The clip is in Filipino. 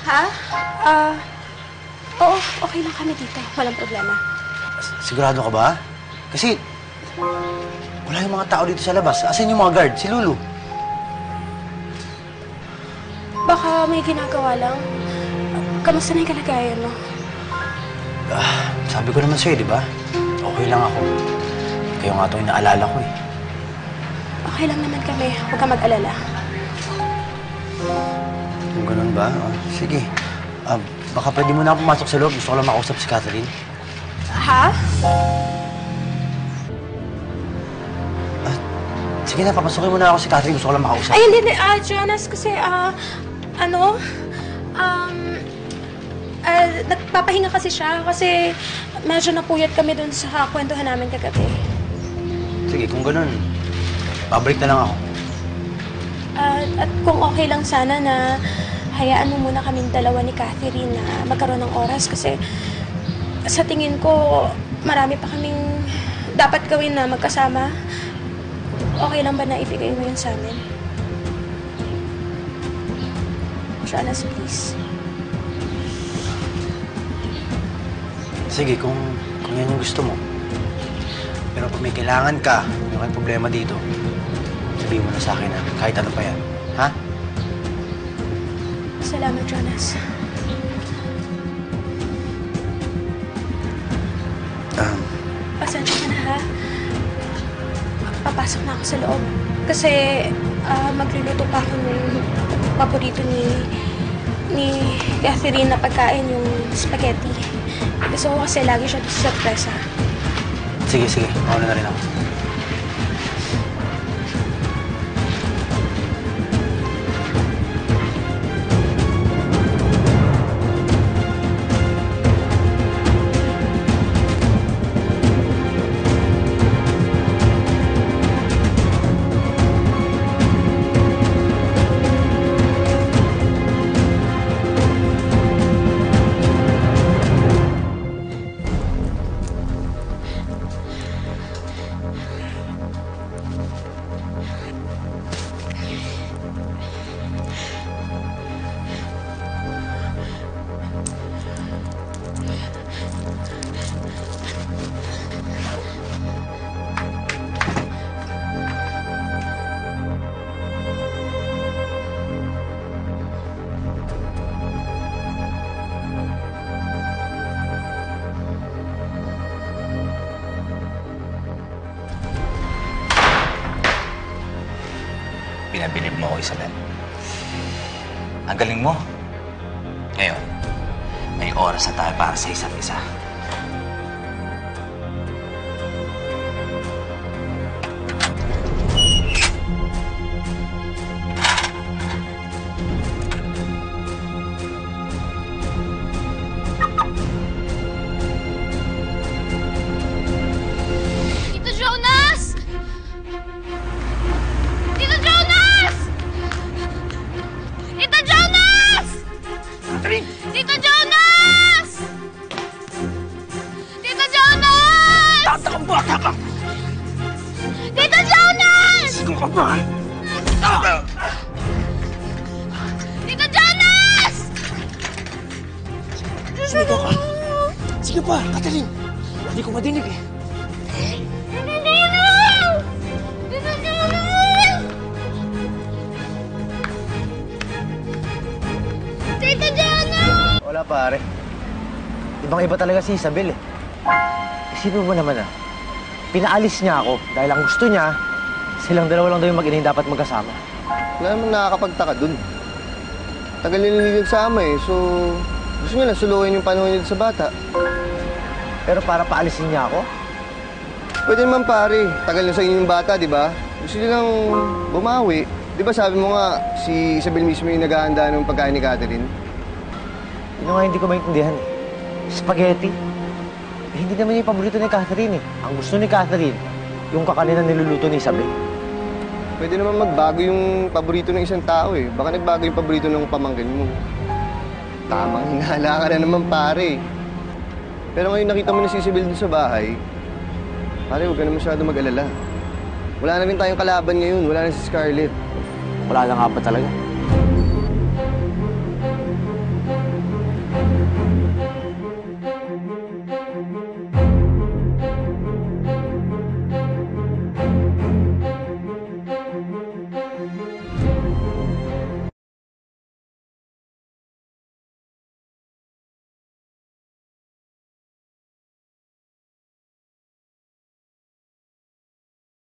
Ha? Ah, oo, okay lang kami dito. Walang problema. Sigurado ka ba? Kasi wala yung mga tao dito sa labas. Asan yung mga guard? Si Lulu. Baka may ginagawa lang. Kamusta na yung kalagayan mo? Sabi ko naman sa'yo, di ba? Okay lang ako. Kayo nga itong inaalala ko eh. Okay lang naman kami. Huwag ka mag-alala. Kung ganun ba? Sige. Baka pwede mo na ako pumasok sa loob. Gusto ko lang makausap si Catherine. Ha? Sige na, papasukin mo na ako si Catherine. Gusto ko lang makausap. Ay, hindi. Jonas, kasi, nagpapahinga kasi siya. Kasi medyo napuyat kami dun sa kwentuhan namin kagabi. Sige, kung ganun, babalik na lang ako. At kung okay lang sana na hayaan mo muna kaming dalawa ni Catherine na magkaroon ng oras kasi sa tingin ko marami pa kaming dapat gawin na magkasama. Okay lang ba na ibigay mo yun sa amin? Jonas, please. Sige, kung yan yung gusto mo. Pero kung may kailangan ka, may problema dito, sabihin mo na sa akin na kahit ano pa yan. Ha? Salamat, Jonas. Pasensya ka na, ha? Papasok na ako sa loob. Kasi magluluto pa ako ng paborito ni Catherine na pagkain, yung spaghetti. Gusto ko kasi lagi siya sa sorpresa. Sige. Mauna na rin ako. Pinabilib mo ako, Isabel. Ang galing mo. Ngayon, may oras na tayo para sa isa't isa. Tito Jonas! Tito Jonas! Tito Jonas! Catherine! Tito Jonas! Tito Jonas! Tatakang bata ka! Tito Jonas! Sino ka ba? Tito Jonas! Sino ka? Sige pa, Catherine. Hindi ko madinig eh. Tito Jonas! Tito Jonas! Tito Jonas! Wala pare. Ibang-iba talaga si Isabel eh. Isipin mo naman pinaalis niya ako dahil ang gusto niya, silang dalawa lang daw yung mag-ina dapat magkasama. Wala naman nakakapagtaka dun. Tagal nila nagsama eh, so gusto niya lang suluhin yung panahon nila sa bata. Pero para paalisin niya ako? Pwede naman pare, tagal na sa inyo yung bata, di ba? Gusto nilang bumawi. Di ba sabi mo nga, si Isabel mismo yung naghahanda ng pagkain ni Catherine? Yun nga hindi ko maintindihan eh. Spaghetti? Hindi naman yung paborito ni Catherine eh. Ang gusto ni Catherine, yung kakanin na niluluto ni Isabel. Pwede naman magbago yung paborito ng isang tao eh. Baka nagbago yung paborito ng pamangkin mo. Tamang hinala ka na naman pare. Pero ngayon nakita mo na si Isabel dun sa bahay, pare, huwag ka na masyado mag-alala. Wala na rin tayong kalaban ngayon. Wala na si Scarlett. Wala lang nga ba talaga?